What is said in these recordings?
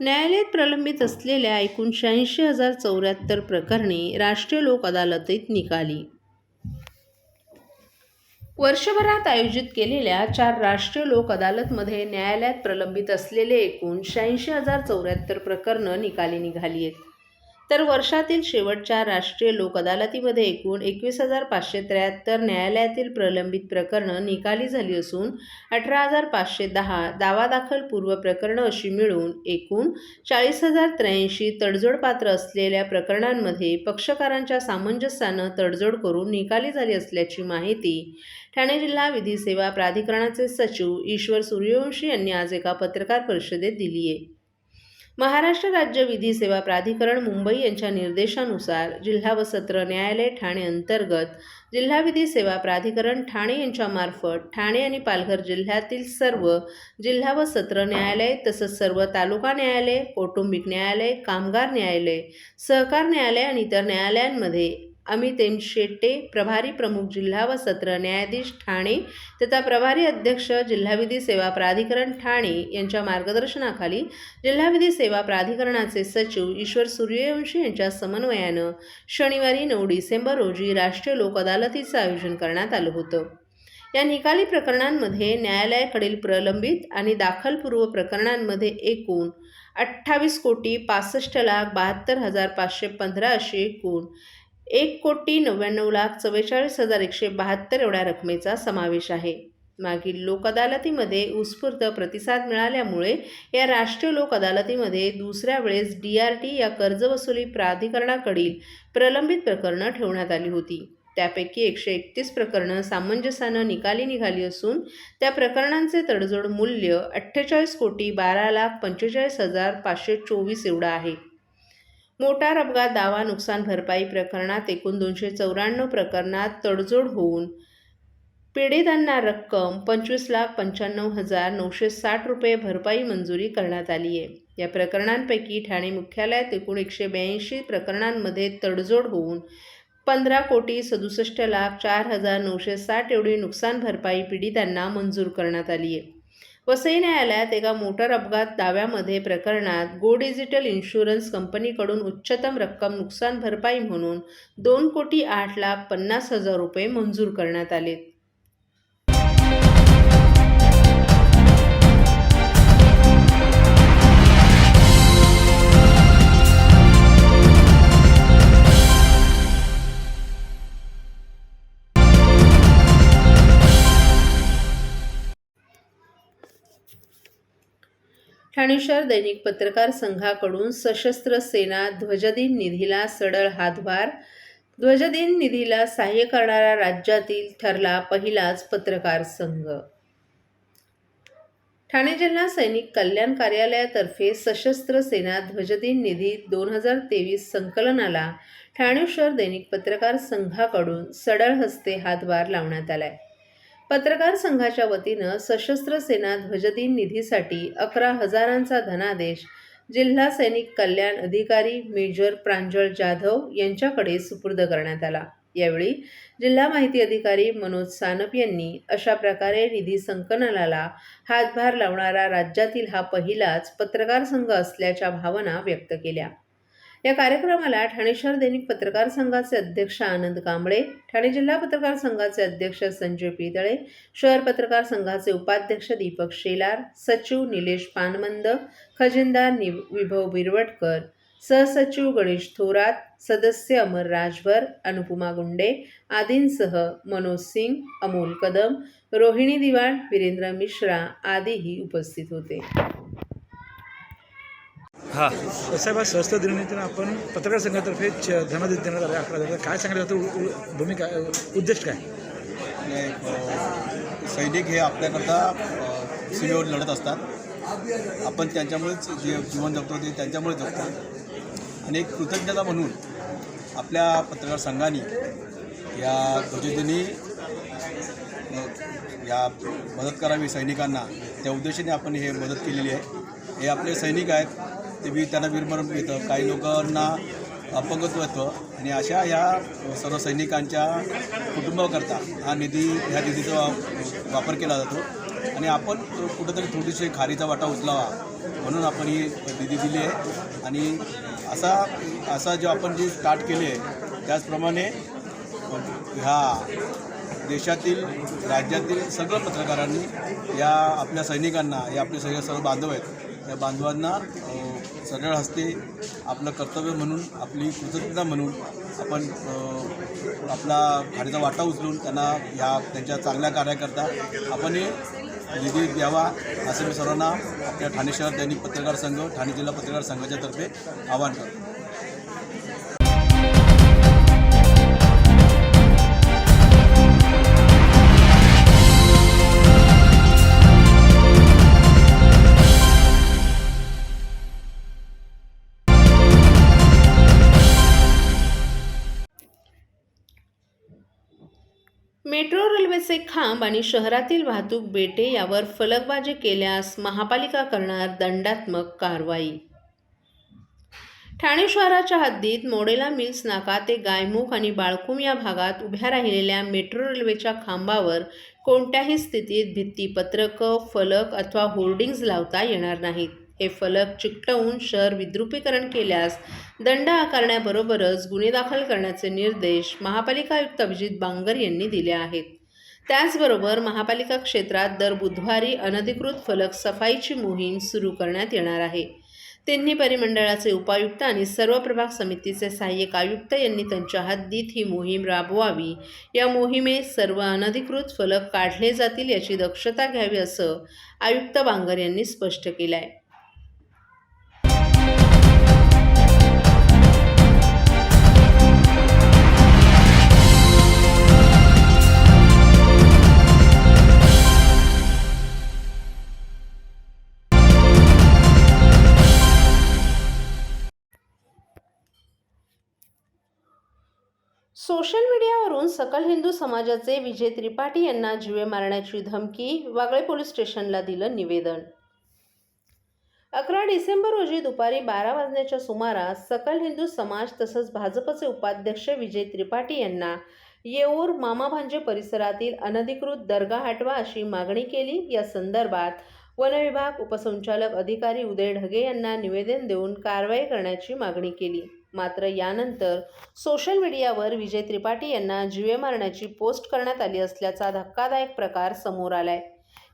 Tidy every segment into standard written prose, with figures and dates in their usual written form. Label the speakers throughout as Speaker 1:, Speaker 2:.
Speaker 1: न्यायालयात प्रलंबित असलेल्या एकूण 86,074 प्रकरणे राष्ट्रीय लोक अदालतीत निकाली. वर्षभरात आयोजित केलेल्या 4 राष्ट्रीय लोक अदालतमध्ये न्यायालयात प्रलंबित असलेले एकूण 86,074 प्रकरणं निकाली निघाली आहेत. तर वर्षातील शेवटच्या राष्ट्रीय लोक अदालतीमध्ये एकूण 21,573 न्यायालयातील प्रलंबित प्रकरणं निकाली झाली असून 18,510 दावा दाखल पूर्व प्रकरणं अशी मिळून एकूण 40,083 तडजोडपात्र असलेल्या प्रकरणांमध्ये पक्षकारांच्या सामंजस्यानं तडजोड करून निकाली झाली असल्याची माहिती ठाणे जिल्हा विधी सेवा प्राधिकरणाचे सचिव ईश्वर सूर्यवंशी यांनी आज एका पत्रकार परिषदेत दिली आहे. महाराष्ट्र राज्य विधी सेवा प्राधिकरण मुंबई यांच्या निर्देशानुसार जिल्हा व सत्र न्यायालय ठाणे अंतर्गत जिल्हा विधी सेवा प्राधिकरण ठाणे यांच्यामार्फत ठाणे आणि पालघर जिल्ह्यातील सर्व जिल्हा व सत्र न्यायालय तसंच सर्व तालुका न्यायालय, कौटुंबिक न्यायालय, कामगार न्यायालय, सहकार न्यायालय आणि इतर न्यायालयांमध्ये अमित एम शेट्टे, प्रभारी प्रमुख जिल्हा व सत्र न्यायाधीश ठाणे तथा प्रभारी अध्यक्ष जिल्हा विधी सेवा प्राधिकरण ठाणे यांच्या मार्गदर्शनाखाली जिल्हा विधी सेवा प्राधिकरणाचे सचिव ईश्वर सूर्यवंशी यांच्या समन्वयानं शनिवारी 9 डिसेंबर रोजी राष्ट्रीय लोक अदालतीचं आयोजन करण्यात आलं होतं. या निकाली प्रकरणांमध्ये न्यायालयाकडील प्रलंबित आणि दाखलपूर्व प्रकरणांमध्ये एकूण 28,65,72,515 अशी एकूण 1,99,44,172 एवढ्या रकमेचा समावेश आहे. मागील लोक अदालतीमध्ये उत्स्फूर्त प्रतिसाद मिळाल्यामुळे या राष्ट्रीय लोक अदालतीमध्ये दुसऱ्या वेळेस DRT या कर्जवसुली प्राधिकरणाकडील प्रलंबित प्रकरणं ठेवण्यात आली होती. त्यापैकी 131 प्रकरणं सामंजस्यानं निकाली निघाली असून त्या प्रकरणांचे तडजोड मूल्य 48,12,45,524 एवढं आहे. मोटार अपघात दावा नुकसान भरपाई प्रकरणात एकूण 294 प्रकरणात तडजोड होऊन पीडितांना रक्कम 25,95,960 रुपये भरपाई मंजुरी करण्यात आली आहे. या प्रकरणांपैकी ठाणे मुख्यालयात एकूण 182 प्रकरणांमध्ये तडजोड होऊन 15,67,04,960 एवढी नुकसान भरपाई पीडितांना मंजूर करण्यात आली आहे. वसई न्यायालयात एका मोटार अपघात दाव्यामध्ये प्रकरणात गो डिजिटल इन्शुरन्स कंपनीकडून उच्चतम रक्कम नुकसान भरपाई म्हणून 2,08,50,000 रुपये मंजूर करण्यात आलेत. ठाणे शहर दैनिक पत्रकार संघाकडून सशस्त्र सेना ध्वजदिन निधीला सढळ हातभार. ध्वजदिन निधीला सहाय्य करणारा राज्यातील ठरला पहिलाच पत्रकार संघ. ठाणे जिल्हा सैनिक कल्याण कार्यालयातर्फे सशस्त्र सेना ध्वजदिन निधी 2023 संकलनाला ठाणे शहर दैनिक पत्रकार संघाकडून सढळ हस्ते हातभार लावण्यात आलाय. पत्रकार संघाच्या वतीनं सशस्त्र सेना ध्वजदिन निधीसाठी 11,000चा धनादेश जिल्हा सैनिक कल्याण अधिकारी मेजर प्रांजळ जाधव यांच्याकडे सुपूर्द करण्यात आला. यावेळी जिल्हा माहिती अधिकारी मनोज सानप यांनी अशा प्रकारे निधी संकलनाला हातभार लावणारा राज्यातील हा पहिलाच पत्रकार संघ असल्याच्या भावना व्यक्त केल्या. या कार्यक्रमाला ठाणे शहर दैनिक पत्रकार संघाचे अध्यक्ष आनंद कांबळे, ठाणे जिल्हा पत्रकार संघाचे अध्यक्ष संजय पितळे, शहर पत्रकार संघाचे उपाध्यक्ष दीपक शेलार, सचिव निलेश पानमंद, खजिनदार विभव बिरवटकर, सहसचिव गणेश थोरात, सदस्य अमर राजभर, अनुपमा गुंडे आदींसह मनोज सिंग, अमोल कदम, रोहिणी दिवाण, वीरेंद्र मिश्रा आदीही उपस्थित होते.
Speaker 2: साहेब, आज सशस्त्र दिनानिमित्तानं आपण पत्रकार संघातर्फे धनादेश देण्यात आले 11,000. काय सांगायला जातं, भूमिका, उद्देश काय?
Speaker 3: सैनिक हे आपल्याकरता सीमेवर लढत असतात. आपण त्यांच्यामुळेच जे जीवन जगतो ते त्यांच्यामुळे जगतो. आणि एक कृतज्ञता म्हणून आपल्या पत्रकार संघाने या ध्वजदिनी या मदत करावी सैनिकांना, त्या उद्देशाने आपण हे मदत केलेली आहे. हे आपले सैनिक आहेत, ते त्यांना वीरमरण येतं. काही लोकांना अपंगत्व येतं आणि अशा ह्या सर्व सैनिकांच्या कुटुंबाकरता ह्या निधीचा वापर केला जातो. आणि आपण कुठंतरी थोडीशी खारीचा वाटा उचलावा म्हणून आपण ही निधी दिली आहे. आणि असा जो आपण जी स्टार्ट केली आहे त्याचप्रमाणे ह्या देशातील राज्यातील सगळ्या पत्रकारांनी या आपल्या सैनिकांना या आपले सर्व बांधव आहेत या बांधवांना सरळ हस्ते आपलं कर्तव्य म्हणून आपली कृतज्ञता म्हणून आपण आपला खारीचा वाटा उचलून त्यांना त्यांच्या चांगल्या कार्याकरता आपण हे निधी द्यावा असं मी सर्वांना आपल्या ठाणे शहर दैनिक पत्रकार संघ ठाणे जिल्हा पत्रकार संघाच्या तर्फे आवाहन करतो.
Speaker 1: मेट्रो रेल्वेचे खांब आणि शहरातील वाहतूक बेटे यावर फलकबाजी केल्यास महापालिका करणार दंडात्मक कारवाई. ठाणे शहराच्या हद्दीत मोडेला मिल्स नाका ते गायमुख आणि बाळकुम या भागात उभ्या राहिलेल्या मेट्रो रेल्वेच्या खांबावर कोणत्याही स्थितीत भित्तीपत्रकं, फलक अथवा होर्डिंग्ज लावता येणार नाहीत. हे फलक चिकटवून शहर विद्रुपीकरण केल्यास दंड आकारण्याबरोबरच गुन्हे दाखल करण्याचे निर्देश महापालिका आयुक्त अभिजित बांगर यांनी दिले आहेत. त्याचबरोबर महापालिका क्षेत्रात दर बुधवारी अनधिकृत फलक सफाईची मोहीम सुरू करण्यात येणार आहे. तिन्ही परिमंडळाचे उपायुक्त आणि सर्व प्रभाग समितीचे सहाय्यक आयुक्त यांनी त्यांच्या हद्दीत ही मोहीम राबवावी. या मोहिमेत सर्व अनधिकृत फलक काढले जातील याची दक्षता घ्यावी असं आयुक्त बांगर यांनी स्पष्ट केलं आहे. सोशल मीडियावरून सकल हिंदू समाजाचे विजय त्रिपाठी यांना जीवे मारण्याची धमकी. वागळे पोलीस स्टेशनला दिलं निवेदन. 11 डिसेंबर रोजी दुपारी 12 वाजण्याच्या सुमारास सकल हिंदू समाज तसंच भाजपचे उपाध्यक्ष विजय त्रिपाठी यांना येऊर मामाभांजे परिसरातील अनधिकृत दर्गा हटवा अशी मागणी केली. या संदर्भात वनविभाग उपसंचालक अधिकारी उदय ढगे यांना निवेदन देऊन कारवाई करण्याची मागणी केली. मात्र यानंतर सोशल मीडियावर विजय त्रिपाठी यांना जीवे मारण्याची पोस्ट करण्यात आली असल्याचा धक्कादायक प्रकार समोर आलाय.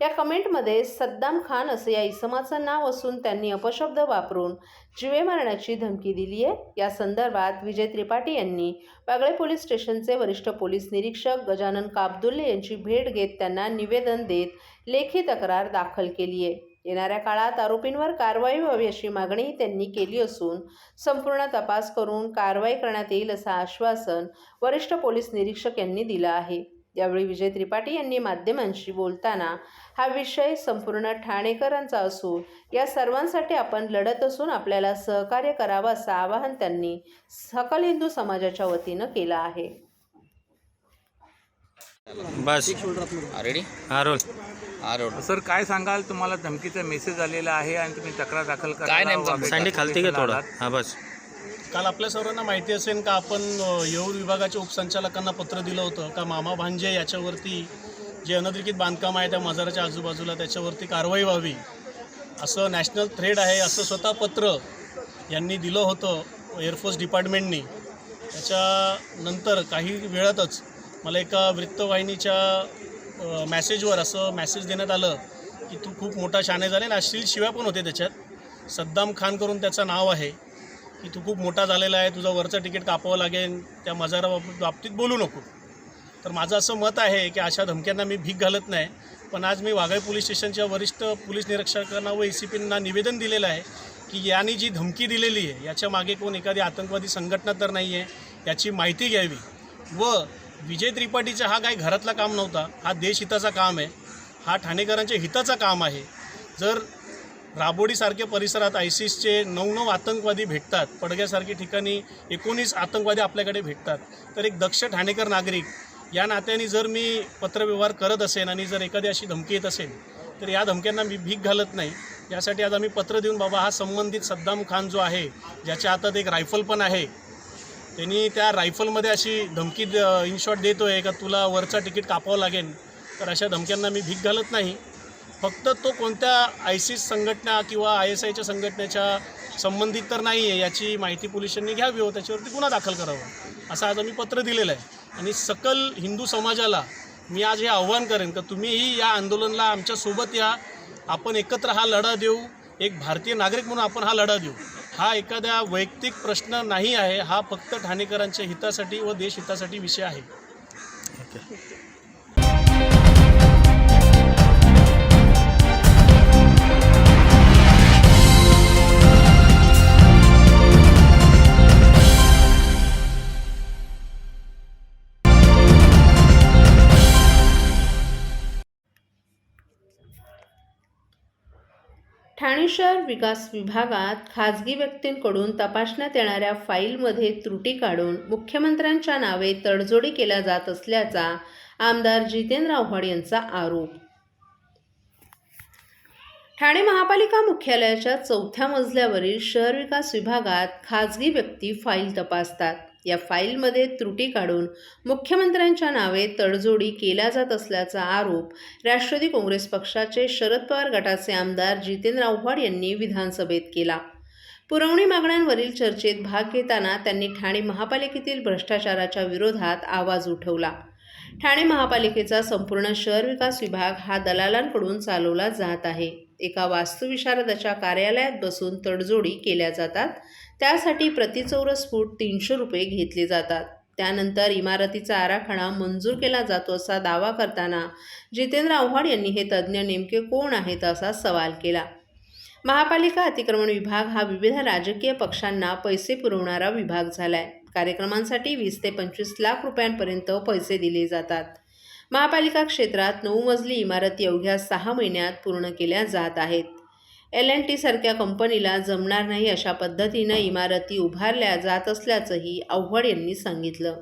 Speaker 1: या कमेंटमध्ये सद्दाम खान असं या इसमाचं नाव असून त्यांनी अपशब्द वापरून जीवे मारण्याची धमकी दिली आहे. या संदर्भात विजय त्रिपाठी यांनी वागळे पोलीस स्टेशनचे वरिष्ठ पोलीस निरीक्षक गजानन काबदुल्ले यांची भेट घेत त्यांना निवेदन देत लेखी तक्रार दाखल केली आहे. येणाऱ्या काळात आरोपींवर कारवाई व्हावी अशी मागणी त्यांनी केली असून संपूर्ण तपास करून कारवाई करण्यात येईल असं आश्वासन वरिष्ठ पोलीस निरीक्षक यांनी दिलं आहे. यावेळी विजय त्रिपाठी यांनी माध्यमांशी बोलताना हा विषय संपूर्ण ठाणेकरांचा असून या सर्वांसाठी आपण लढत असून आपल्याला सहकार्य करावं असं आवाहन त्यांनी सकल हिंदू समाजाच्या वतीनं केलं आहे.
Speaker 4: बस रेडी रोल.
Speaker 2: सर काय सांगाल, तुम्हाला धमकीचा मेसेज आलेला आहे आणि तुम्ही तक्रार दाखल करा.
Speaker 4: काय नाही सँडी खालती घे थोडं. हां बस.
Speaker 5: काल आपल्या सर्वांना माहिती असेल का आपण येऊर विभागाच्या उपसंचालकांना पत्र दिलं होतं का मामा भांजे याच्यावरती जे अनधिकृत बांधकाम आहे त्या मजाराच्या आजूबाजूला त्याच्यावरती कारवाई व्हावी असं नॅशनल थ्रेड आहे असं स्वतः पत्र यांनी दिलं होतं एअरफोर्स डिपार्टमेंटनी. त्याच्यानंतर काही वेळातच मला एका वृत्तवाहिनीच्या मॅसेजवर असं मॅसेज देण्यात आलं की तू खूप मोठा शाणे झाले आणि अश्लील शिव्या पण होते त्याच्यात. सद्दाम खान करून त्याचं नाव आहे की तू खूप मोठा झालेला आहे, तुझं वरचं तिकीट कापावं लागेल, त्या मजारा बाबतीत बोलू नको. तर माझं असं मत आहे की अशा धमक्यांना मी भीक घालत नाही. पण आज मी वागळे पोलीस स्टेशनच्या वरिष्ठ पोलीस निरीक्षकांना व ACPंना निवेदन दिलेलं आहे की यांनी जी धमकी दिलेली आहे याच्या मागे कोण एखादी आतंकवादी संघटना तर नाही आहे याची माहिती घ्यावी. व विजय त्रिपाठीचा हा काही घरातला काम नव्हता, हा देशहिताचा काम आहे, हा ठाणेकरांच्या हिताचा काम आहे. जर राबोडीसारख्या परिसरात ISISचे 9 आतंकवादी भेटतात, पडग्यासारख्या ठिकाणी 19 आतंकवादी आपल्याकडे भेटतात, तर एक दक्ष ठाणेकर नागरिक या नात्याने जर मी पत्रव्यवहार करत असेल आणि जर एखादी अशी धमकी येत असेल तर या धमक्यांना मी भीक घालत नाही. यासाठी आज आम्ही पत्र देऊन बाबा हा संबंधित सद्दाम खान जो आहे ज्याच्या हातात एक रायफल पण आहे, त्यांनी त्या रायफलमध्ये अशी धमकी इन शॉर्ट देतो आहे का तुला वरचा तिकीट कापावं लागेल, तर अशा धमक्यांना मी भीक घालत नाही. फक्त तो कोणत्या ISIS संघटना किंवा ISIच्या संघटनेच्या संबंधित तर नाही आहे याची माहिती पोलिसांनी घ्यावी व त्याच्यावरती गुन्हा दाखल करावा असं आज आम्ही पत्र दिलेलं आहे. आणि सकल हिंदू समाजाला मी आज हे आव्हान करेन की तुम्हीही या आंदोलनाला आमच्यासोबत या, आपण एकत्र हा लढा देऊ. एक भारतीय नागरिक म्हणून आपण हा लढा देऊ. हा एखाद्या वैयक्तिक प्रश्न नाही आहे, हा फक्त ठाणेकरांच्या हितासाठी व देशहितासाठी विषय आहे.
Speaker 1: ठाणे शहर विकास विभागात खाजगी व्यक्तींकडून तपासण्यात येणाऱ्या फाईलमध्ये त्रुटी काढून मुख्यमंत्र्यांच्या नावे तडजोडी केल्या जात असल्याचा आमदार जितेंद्र आव्हाड यांचा आरोप. ठाणे महापालिका मुख्यालयाच्या 4थ्या मजल्यावरील शहर विकास विभागात खाजगी व्यक्ती फाईल तपासतात. या फाईलमध्ये त्रुटी काढून मुख्यमंत्र्यांच्या नावे तडजोडी केल्या जात असल्याचा आरोप राष्ट्रवादी काँग्रेस पक्षाचे शरद पवार गटाचे आमदार जितेंद्र आव्हाड यांनी विधानसभेत केला. पुरवणी मागण्यांवरील चर्चेत भाग घेताना त्यांनी ठाणे महापालिकेतील भ्रष्टाचाराच्या विरोधात आवाज उठवला. ठाणे महापालिकेचा संपूर्ण शहर विकास विभाग हा दलालांकडून चालवला जात आहे. एका वास्तुविशारदाच्या कार्यालयात बसून तडजोडी केल्या जातात. त्यासाठी प्रति चौरस फूट 300 रुपये घेतले जातात. त्यानंतर इमारतीचा आराखडा मंजूर केला जातो असा दावा करताना जितेंद्र आव्हाड यांनी हे तज्ज्ञ नेमके कोण आहेत असा सवाल केला. महापालिका अतिक्रमण विभाग हा विविध राजकीय पक्षांना पैसे पुरवणारा विभाग झालाय. कार्यक्रमांसाठी 20 ते 25 लाख रुपयांपर्यंत पैसे दिले जातात. महापालिका क्षेत्रात 9 मजली इमारती अवघ्या 6 महिन्यात पूर्ण केल्या जात आहेत. L&T सारख्या कंपनीला जमणार नाही अशा पद्धतीनं इमारती उभारल्या जात असल्याचंही आव्हाड यांनी सांगितलं.